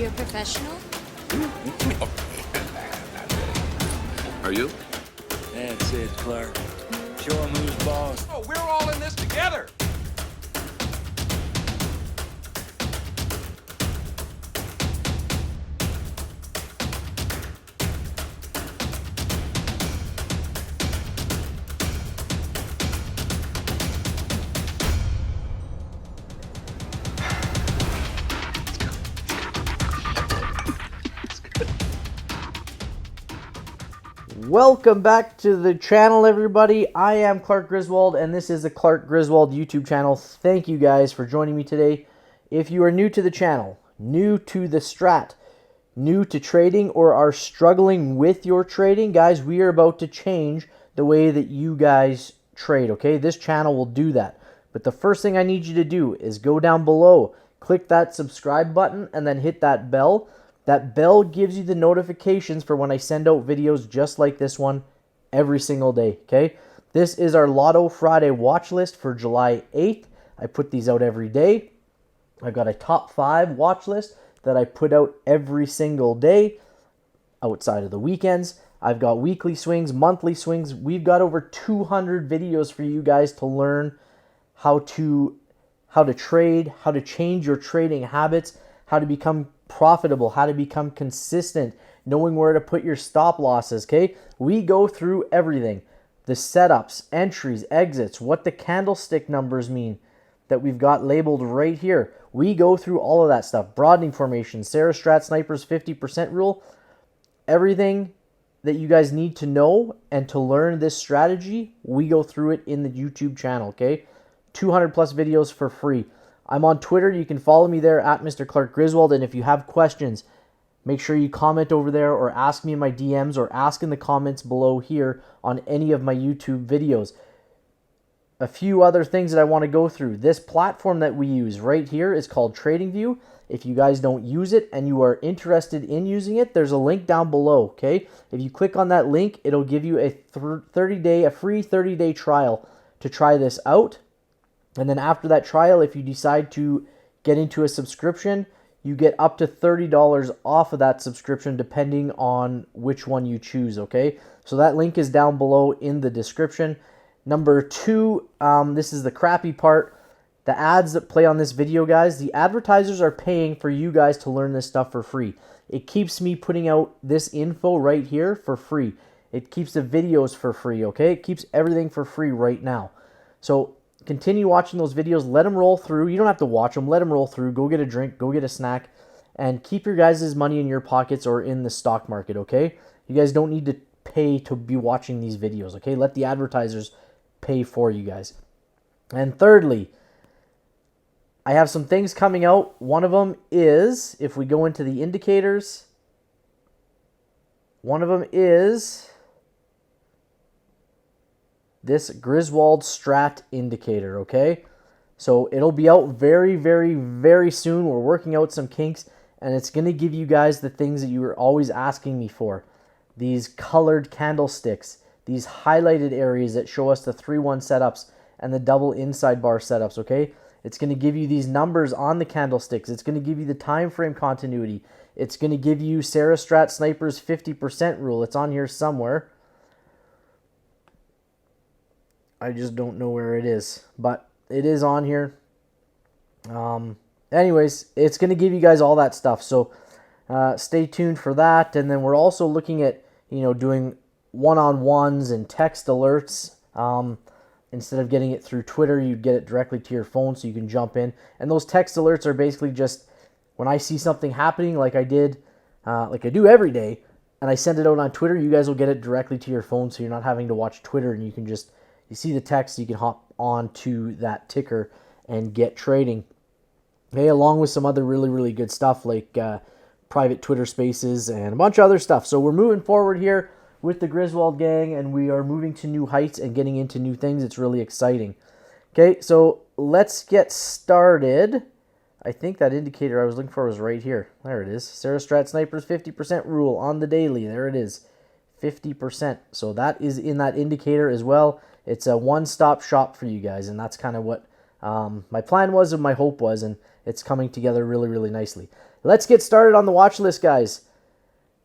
you're a professional? Are you? That's it, Clark. Show him who's boss. Oh, we're all in this together. Welcome back to the channel, everybody. I am Clark Griswold, and this is the Clark Griswold YouTube channel. Thank you guys for joining me today. If you are new to the channel, new to the Strat, new to trading, or are struggling with your trading, guys, we are about to change the way that you guys trade, okay? This channel will do that. But the first thing I need you to do is go down below, click that subscribe button, and then hit that bell. That bell gives you the notifications for when I send out videos just like this one every single day, okay? This is our Lotto Friday watch list for July 8th. I put these out every day. I've got a top 5 watch list that I put out every single day outside of the weekends. I've got weekly swings, monthly swings. We've got over 200 videos for you guys to learn how to trade, how to change your trading habits, how to become profitable, how to become consistent, knowing where to put your stop losses, okay? We go through everything. The setups, entries, exits, what the candlestick numbers mean that we've got labeled right here. We go through all of that stuff. Broadening formation, Sarah Strat Sniper's 50% rule, everything that you guys need to know and to learn this strategy, we go through it in the YouTube channel, okay? 200 plus videos for free. I'm on Twitter. You can follow me there at Mr. Clark Griswold. And if you have questions, make sure you comment over there or ask me in my DMs or ask in the comments below here on any of my YouTube videos. A few other things that I want to go through. This platform that we use right here is called TradingView. If you guys don't use it and you are interested in using it, there's a link down below, okay? If you click on that link, it'll give you a free 30-day trial to try this out. And then after that trial, if you decide to get into a subscription, you get up to $30 off of that subscription depending on which one you choose, okay? So that link is down below in the description. Number 2, this is the crappy part. The ads that play on this video, guys, the advertisers are paying for you guys to learn this stuff for free. It keeps me putting out this info right here for free. It keeps the videos for free, okay? It keeps everything for free right now. So continue watching those videos. Let them roll through. You don't have to watch them. Let them roll through. Go get a drink. Go get a snack. And keep your guys' money in your pockets or in the stock market, okay? You guys don't need to pay to be watching these videos, okay? Let the advertisers pay for you guys. And thirdly, I have some things coming out. One of them is, if we go into the indicators, one of them is this Griswold Strat indicator, okay? So it'll be out very, very, very soon. We're working out some kinks, and it's going to give you guys the things that you were always asking me for. These colored candlesticks, these highlighted areas that show us the 3-1 setups and the double inside bar setups, okay? It's going to give you these numbers on the candlesticks. It's going to give you the time frame continuity. It's going to give you Sarah Strat Sniper's 50% rule. It's on here somewhere. I just don't know where it is, but it is on here. Anyways, it's going to give you guys all that stuff, so stay tuned for that. And then we're also looking at, doing one-on-ones and text alerts. Instead of getting it through Twitter, you get it directly to your phone so you can jump in. And those text alerts are basically just when I see something happening like I do every day, and I send it out on Twitter, you guys will get it directly to your phone, so you're not having to watch Twitter, and you can just, you see the text, you can hop on to that ticker and get trading. Okay, along with some other really, really good stuff like private Twitter spaces and a bunch of other stuff. So we're moving forward here with the Griswold gang, and we are moving to new heights and getting into new things. It's really exciting. Okay, so let's get started. I think that indicator I was looking for was right here. There it is. Sarah Strat Sniper's 50% rule on the daily. There it is. 50%. So that is in that indicator as well. It's a one-stop shop for you guys, and that's kind of what my plan was and my hope was, and it's coming together really, really nicely. let's get started on the watch list, guys.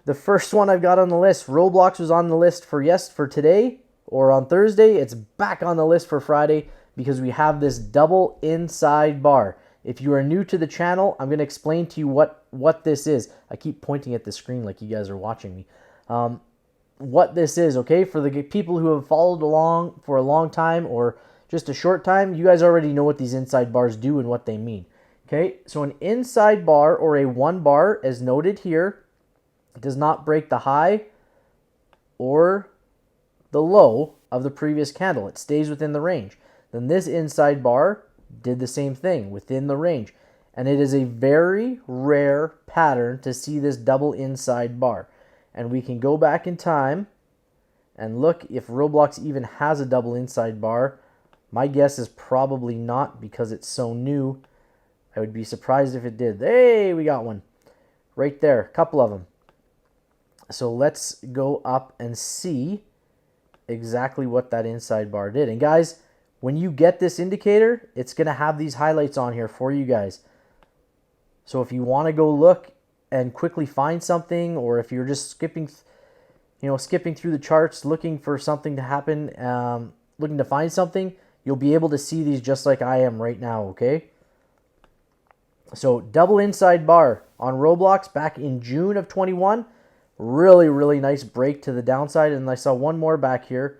The first one I've got on the list, Roblox was on the list for today or on Thursday. It's back on the list for Friday because we have this double inside bar. If you are new to the channel, I'm going to explain to you what this is. I keep pointing at the screen like you guys are watching me. What this is, okay? For the people who have followed along for a long time or just a short time, you guys already know what these inside bars do and what they mean. Okay, so an inside bar or a 1 bar, as noted here, does not break the high or the low of the previous candle. It stays within the range. Then this inside bar did the same thing within the range. And it is a very rare pattern to see this double inside bar. And we can go back in time and look if Roblox even has a double inside bar. My guess is probably not because it's so new. I would be surprised if it did. Hey, we got one right there, a couple of them. So let's go up and see exactly what that inside bar did. And guys, when you get this indicator, it's going to have these highlights on here for you guys. So if you want to go look and quickly find something, or if you're just skipping through the charts, looking for something to happen, looking to find something, you'll be able to see these just like I am right now, okay? So double inside bar on Roblox back in June of 21. Really, really nice break to the downside. And I saw one more back here.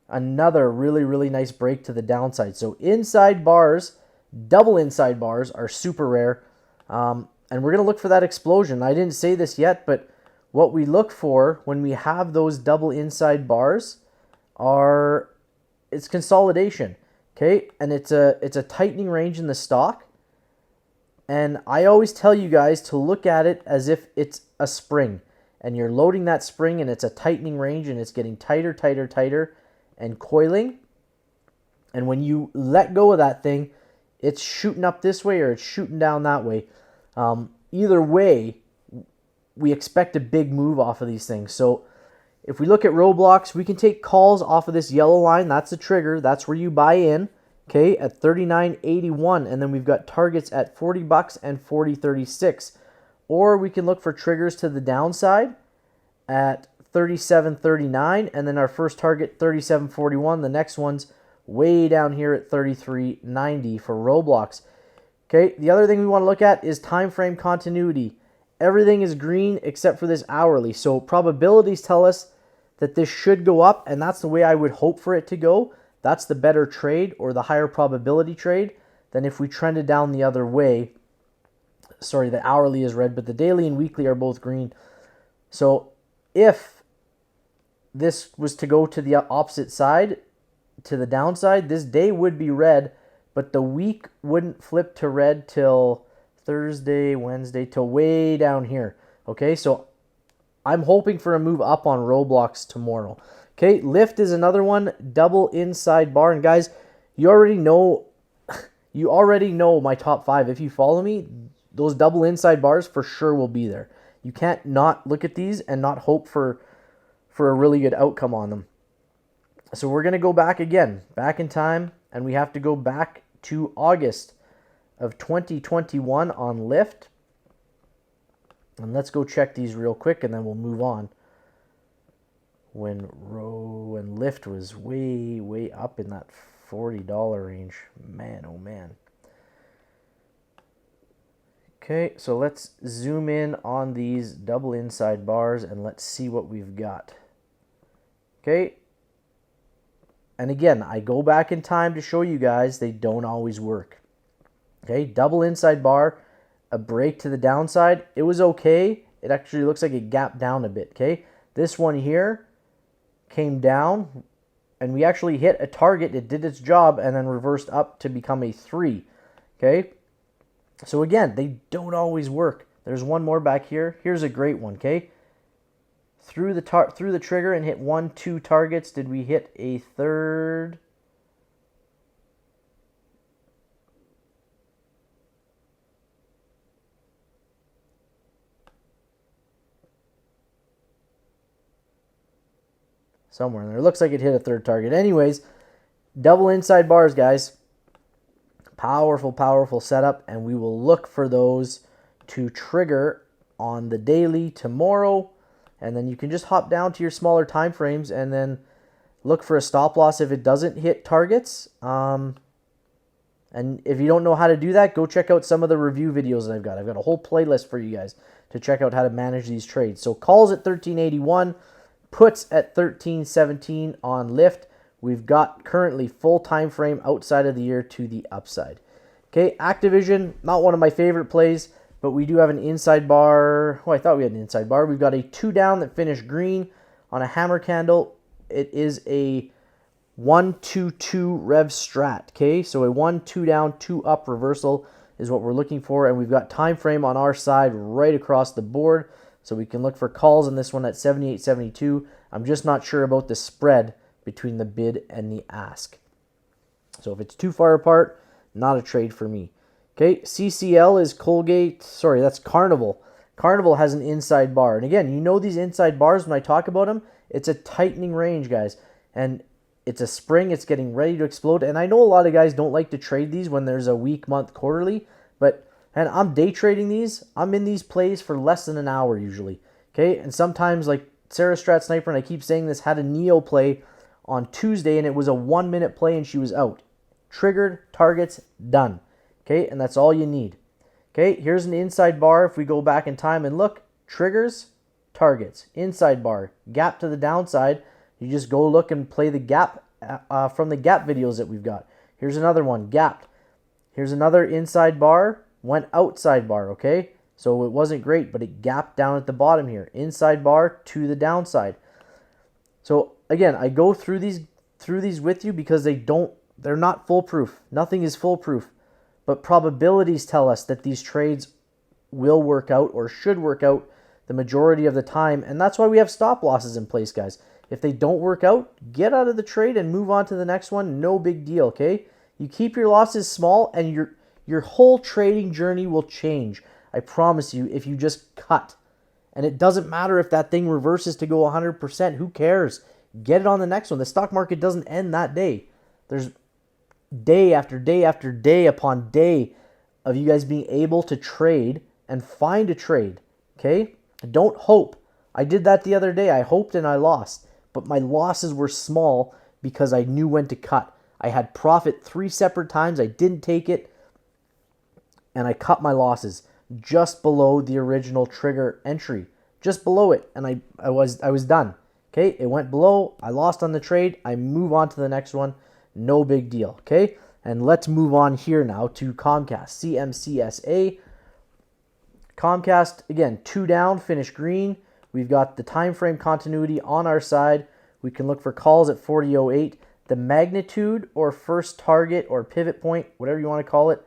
Another really, really nice break to the downside. So inside bars, double inside bars are super rare. And we're going to look for that explosion. I didn't say this yet, but what we look for when we have those double inside bars it's consolidation. Okay, and it's a tightening range in the stock. And I always tell you guys to look at it as if it's a spring. And you're loading that spring and it's a tightening range and it's getting tighter, tighter, tighter and coiling. And when you let go of that thing, it's shooting up this way or it's shooting down that way. Either way, we expect a big move off of these things. So if we look at Roblox, we can take calls off of this yellow line. That's the trigger. That's where you buy in. Okay, at $39.81. And then we've got targets at $40 and $40.36. Or we can look for triggers to the downside at $37.39, and then our first target $37.41. The next one's way down here at $33.90 for Roblox. Okay, the other thing we want to look at is time frame continuity. Everything is green except for this hourly. So probabilities tell us that this should go up, and that's the way I would hope for it to go. That's the better trade or the higher probability trade than if we trended down the other way. Sorry, the hourly is red, but the daily and weekly are both green. So if this was to go to the opposite side, to the downside, this day would be red, but the week wouldn't flip to red till Thursday, Wednesday, till way down here. Okay, so I'm hoping for a move up on Roblox tomorrow. Okay, lift is another one, double inside bar. And guys, you already know my top 5. If you follow me, those double inside bars for sure will be there. You can't not look at these and not hope for a really good outcome on them. So we're going to go back again, back in time, and we have to go back to August of 2021 on lift. And let's go check these real quick and then we'll move on. When lift was way, way up in that $40 range. Man, oh man. Okay, so let's zoom in on these double inside bars and let's see what we've got. Okay. And again, I go back in time to show you guys they don't always work. Okay, double inside bar, a break to the downside. It was okay. It actually looks like it gapped down a bit, okay? This one here came down, and we actually hit a target. It did its job and then reversed up to become a 3, okay? So again, they don't always work. There's one more back here. Here's a great one, okay? Through the trigger and hit 1, 2 targets. Did we hit a third? Somewhere in there. It looks like it hit a third target. Anyways, double inside bars, guys. Powerful, powerful setup, and we will look for those to trigger on the daily tomorrow, and then you can just hop down to your smaller time frames and then look for a stop loss if it doesn't hit targets. And if you don't know how to do that, go check out some of the review videos that I've got. I've got a whole playlist for you guys to check out how to manage these trades. So calls at 1381, puts at 1317 on lift. We've got currently full time frame outside of the year to the upside. Okay, Activision, not one of my favorite plays, but we do have an inside bar. Oh, I thought we had an inside bar. We've got a 2 down that finished green on a hammer candle. It is a 1-2-2 Rev Strat. Okay, so a 1-2 down, 2 up reversal is what we're looking for, and we've got time frame on our side right across the board, so we can look for calls on this one at 78.72. I'm just not sure about the spread between the bid and the ask. So if it's too far apart, not a trade for me. Okay, CCL is Colgate. Sorry, that's Carnival. Carnival has an inside bar, and again, you know these inside bars when I talk about them. It's a tightening range, guys, and it's a spring. It's getting ready to explode. And I know a lot of guys don't like to trade these when there's a week, month, quarterly. And I'm day trading these. I'm in these plays for less than an hour usually. Okay. And sometimes like Sarah Strat Sniper, and I keep saying this, had a Neo play on Tuesday and it was a 1 minute play and she was out. Triggered, targets, done. Okay. And that's all you need. Okay. Here's an inside bar. If we go back in time and look, triggers, targets, inside bar, gap to the downside. You just go look and play the gap from the gap videos that we've got. Here's another one, gapped. Here's another inside bar, went outside bar, okay? So it wasn't great, but it gapped down at the bottom here. Inside bar to the downside. So again, I go through these with you because they're not foolproof. Nothing is foolproof. But probabilities tell us that these trades will work out or should work out the majority of the time. And that's why we have stop losses in place, guys. If they don't work out, get out of the trade and move on to the next one. No big deal, okay? You keep your losses small and your whole trading journey will change. I promise you, if you just cut. And it doesn't matter if that thing reverses to go 100%. Who cares? Get it on the next one. The stock market doesn't end that day. There's day after day after day upon day of you guys being able to trade and find a trade, okay? Don't hope. I did that the other day. I hoped and I lost. But my losses were small because I knew when to cut. I had profit 3 separate times. I didn't take it, and I cut my losses just below the original trigger entry, just below it, and I was done. Okay, it went below. I lost on the trade. I move on to the next one. No big deal. Okay, and let's move on here now to Comcast, CMCSA. Comcast again, 2 down, finish green. We've got the time frame continuity on our side. We can look for calls at 40.08. The magnitude or first target or pivot point, whatever you want to call it,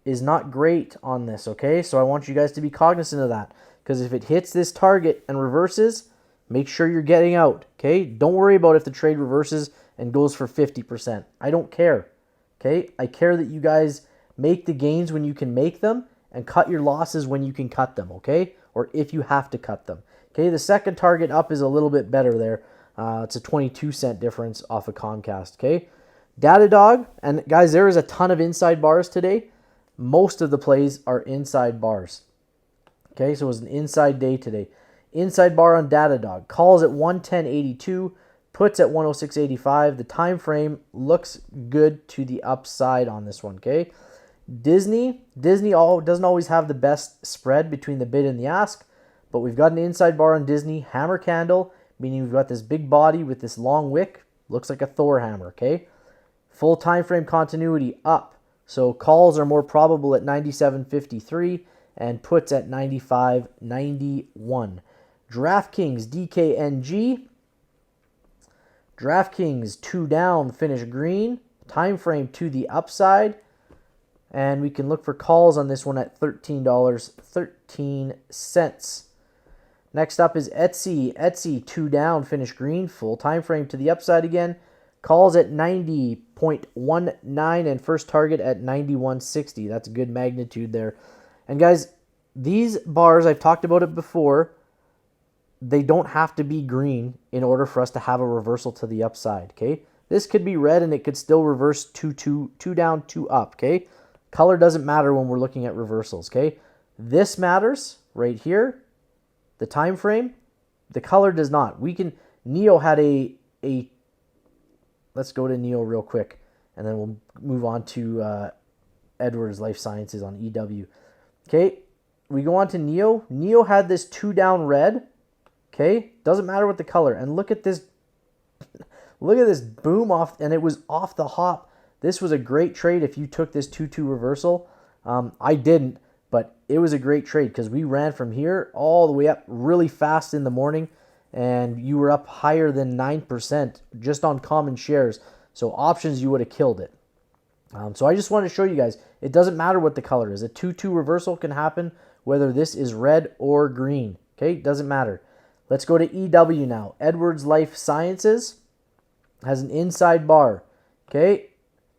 is not great on this, okay? So I want you guys to be cognizant of that, because if it hits this target and reverses, make sure you're getting out, okay? Don't worry about if the trade reverses and goes for 50%. I don't care, okay? I care that you guys make the gains when you can make them and cut your losses when you can cut them, okay? Or if you have to cut them. Okay, the second target up is a little bit better there. It's a 22-cent difference off of Comcast, okay? Datadog, and guys, there is a ton of inside bars today. Most of the plays are inside bars. Okay, so it was an inside day today. Inside bar on Datadog. Calls at 110.82, puts at 106.85. The time frame looks good to the upside on this one, okay? Disney doesn't always have the best spread between the bid and the ask. But we've got an inside bar on Disney, hammer candle, meaning we've got this big body with this long wick. Looks like a Thor hammer, okay? Full time frame continuity up. So calls are more probable at 97.53 and puts at 95.91. DraftKings, DKNG. DraftKings, 2 down, finish green. Time frame to the upside. And we can look for calls on this one at $13.13. Next up is Etsy. Etsy, 2 down, finish green, full time frame to the upside again. Calls at 90.19 and first target at 91.60. That's a good magnitude there. And guys, these bars, I've talked about it before, they don't have to be green in order for us to have a reversal to the upside, okay? This could be red and it could still reverse 2 down, 2 up, okay? Color doesn't matter when we're looking at reversals, okay? This matters right here, the time frame. The color does not. Neo had a let's go to Neo real quick, and then we'll move on to Edwards Life Sciences on EW. Okay, we go on to Neo. Neo had this 2 down red. Okay, doesn't matter what the color. And look at this. Look at this boom off, and it was off the hop. This was a great trade if you took this 2-2 reversal. I didn't, but it was a great trade because we ran from here all the way up really fast in the morning, and you were up higher than 9% just on common shares. So options, you would have killed it. So I just wanted to show you guys, it doesn't matter what the color is. A 2-2 reversal can happen whether this is red or green. Okay, doesn't matter. Let's go to EW now. Edwards Life Sciences has an inside bar. Okay,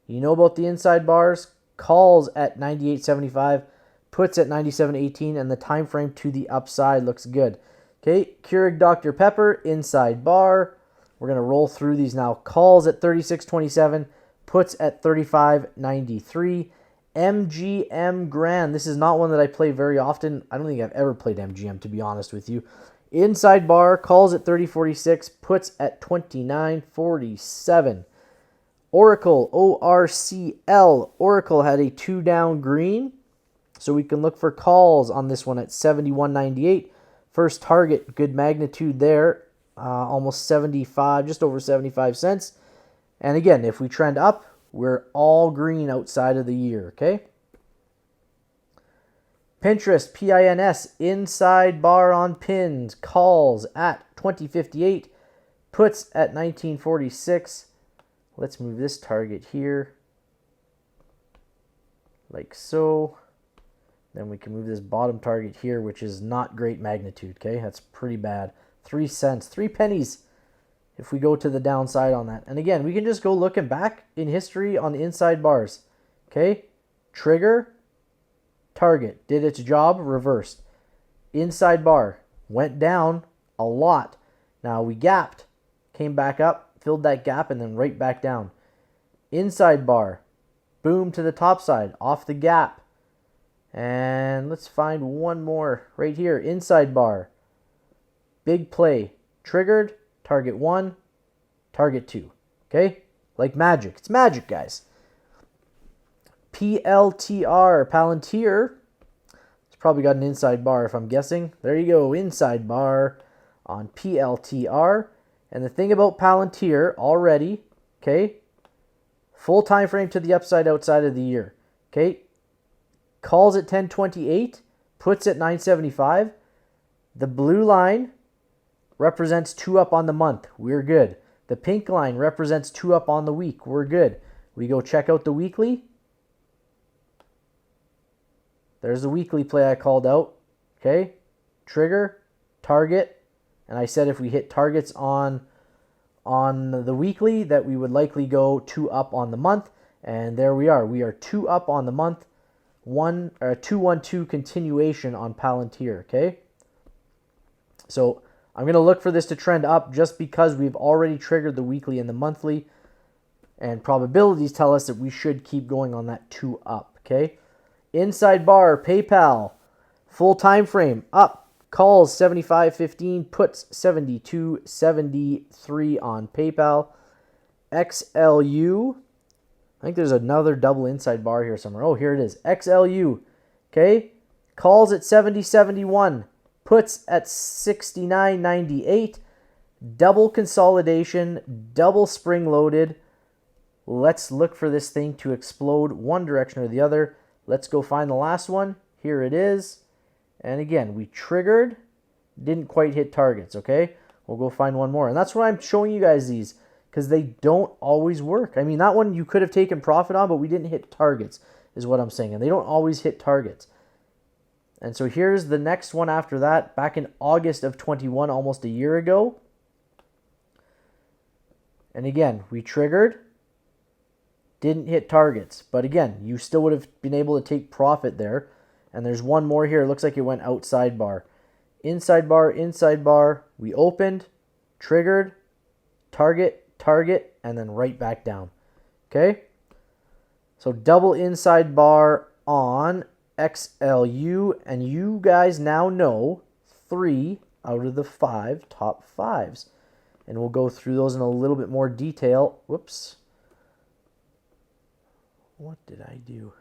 you know about the inside bars. Calls at 98.75, puts at 97.18, and the time frame to the upside looks good. Okay, Keurig Dr. Pepper, inside bar. We're going to roll through these now. Calls at 36.27, puts at 35.93. MGM Grand. This is not one that I play very often. I don't think I've ever played MGM, to be honest with you. Inside bar, calls at 30.46, puts at 29.47. Oracle, ORCL. Oracle had a 2 down green, so we can look for calls on this one at 71.98. First target, good magnitude there, almost 75, just over 75 cents. And again, if we trend up, we're all green outside of the year, okay? Pinterest, PINS, inside bar on pins, calls at 20.58, puts at 19.46. Let's move this target here, like so. Then we can move this bottom target here, which is not great magnitude, okay? That's pretty bad. 3 cents, 3 pennies if we go to the downside on that. And again, we can just go looking back in history on the inside bars, okay? Trigger, target, did its job, reversed. Inside bar, went down a lot. Now we gapped, came back up, filled that gap, and then right back down. Inside bar, boom to the top side, off the gap. And let's find one more right here. Inside bar, big play, triggered, target 1, target 2. Okay? Like magic. It's magic, guys. PLTR, Palantir. It's probably got an inside bar if I'm guessing. There you go, inside bar on PLTR. And the thing about Palantir already, okay, full time frame to the upside outside of the year. Okay? Calls at 10.28, puts at 9.75. The blue line represents 2 up on the month. We're good. The pink line represents 2 up on the week. We're good. We go check out the weekly. There's the weekly play I called out. Okay? Trigger, target, and I said if we hit targets on the weekly that we would likely go 2 up on the month, and there we are. We are 2 up on the month. 2-1-2 continuation on Palantir, okay? So I'm going to look for this to trend up just because we've already triggered the weekly and the monthly, and probabilities tell us that we should keep going on that 2 up, okay? Inside bar, PayPal, full time frame, up, calls 75.15, puts 72.73 on PayPal. XLU, I think there's another double inside bar here somewhere. Oh, here it is. XLU. Okay. Calls at 70.71. Puts at 69.98. Double consolidation. Double spring loaded. Let's look for this thing to explode one direction or the other. Let's go find the last one. Here it is. And again, we triggered. Didn't quite hit targets. Okay. We'll go find one more. And that's why I'm showing you guys these, because they don't always work. I mean, that one you could have taken profit on, but we didn't hit targets, is what I'm saying. And they don't always hit targets. And so here's the next one after that, back in August of 21, almost a year ago. And again, we triggered, didn't hit targets. But again, you still would have been able to take profit there. And there's one more here. It looks like it went outside bar. Inside bar, inside bar. We opened, triggered, target, target, and then right back down. Okay? So double inside bar on XLU, and you guys now know 3 out of the 5 top 5s. And we'll go through those in a little bit more detail. Whoops. What did I do?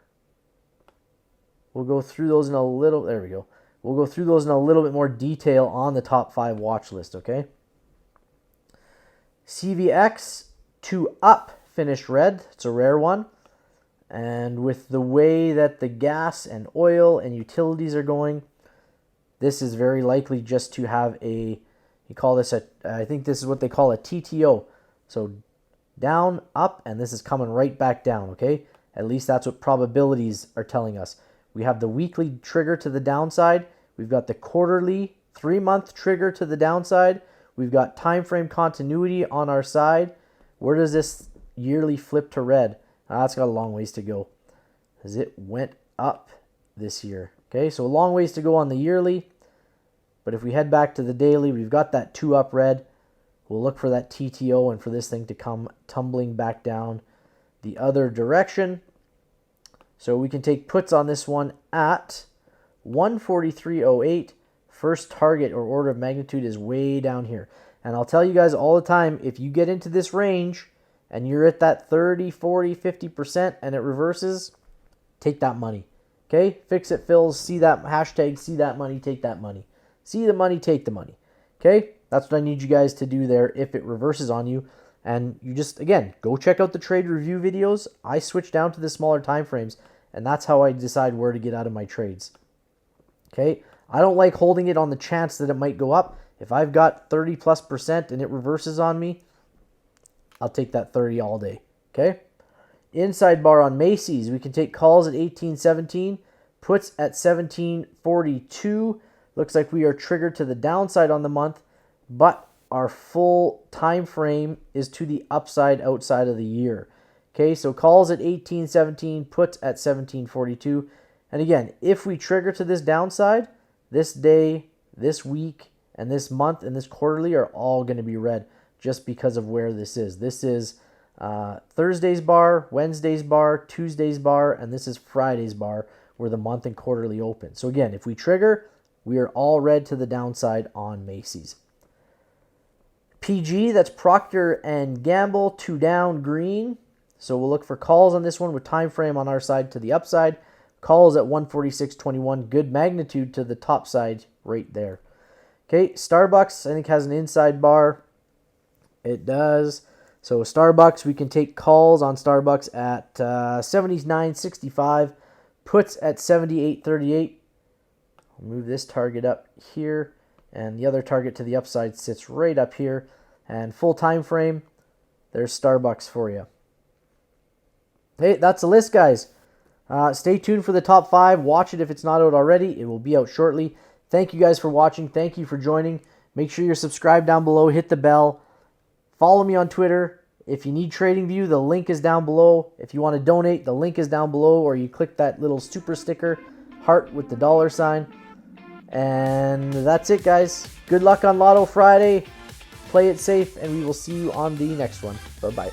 We'll go through those in a little... There we go. We'll go through those in a little bit more detail on the top 5 watch list, okay? CVX 2 Up finished red. It's a rare one. And with the way that the gas and oil and utilities are going, this is very likely just to have a... You call this a... I think this is what they call a TTO. So down, up, and this is coming right back down, okay? At least that's what probabilities are telling us. We have the weekly trigger to the downside. We've got the quarterly 3-month trigger to the downside. We've got time frame continuity on our side. Where does this yearly flip to red? That's got a long ways to go, as it went up this year. Okay, so a long ways to go on the yearly. But if we head back to the daily, we've got that 2 up red. We'll look for that TTO and for this thing to come tumbling back down the other direction. So we can take puts on this one at 143.08. First target or order of magnitude is way down here. And I'll tell you guys all the time, if you get into this range and you're at that 30, 40, 50% and it reverses, take that money. Okay? Fix it, Phils. See that hashtag, see that money, take that money. See the money, take the money. Okay? That's what I need you guys to do there if it reverses on you. And you just, again, go check out the trade review videos. I switch down to the smaller time frames, and that's how I decide where to get out of my trades. Okay? I don't like holding it on the chance that it might go up. If I've got 30+% and it reverses on me, I'll take that 30 all day. Okay? Inside bar on Macy's, we can take calls at 18.17, puts at 17.42. Looks like we are triggered to the downside on the month, but our full time frame is to the upside outside of the year. Okay, so calls at 18.17, puts at 17.42. And again, if we trigger to this downside, this day, this week, and this month, and this quarterly are all going to be red just because of where this is. This is Thursday's bar, Wednesday's bar, Tuesday's bar, and this is Friday's bar where the month and quarterly open. So again, if we trigger, we are all red to the downside on Macy's. PG, that's Procter and Gamble, 2 down, green. So we'll look for calls on this one with time frame on our side to the upside. Calls at 146.21, good magnitude to the top side right there. Okay, Starbucks, I think, has an inside bar. It does. So Starbucks, we can take calls on Starbucks at 79.65, puts at 78.38. I'll move this target up here, and the other target to the upside sits right up here. And full time frame, there's Starbucks for you. Hey, that's the list, guys. Stay tuned for the top 5. Watch it if it's not out already. It will be out shortly. Thank you guys for watching. Thank you for joining. Make sure you're subscribed down below. Hit the bell. Follow me on Twitter. If you need TradingView, the link is down below. If you want to donate, the link is down below, or you click that little super sticker, heart with the $sign. And that's it, guys. Good luck on Lotto Friday. Play it safe, and we will see you on the next one. Bye-bye.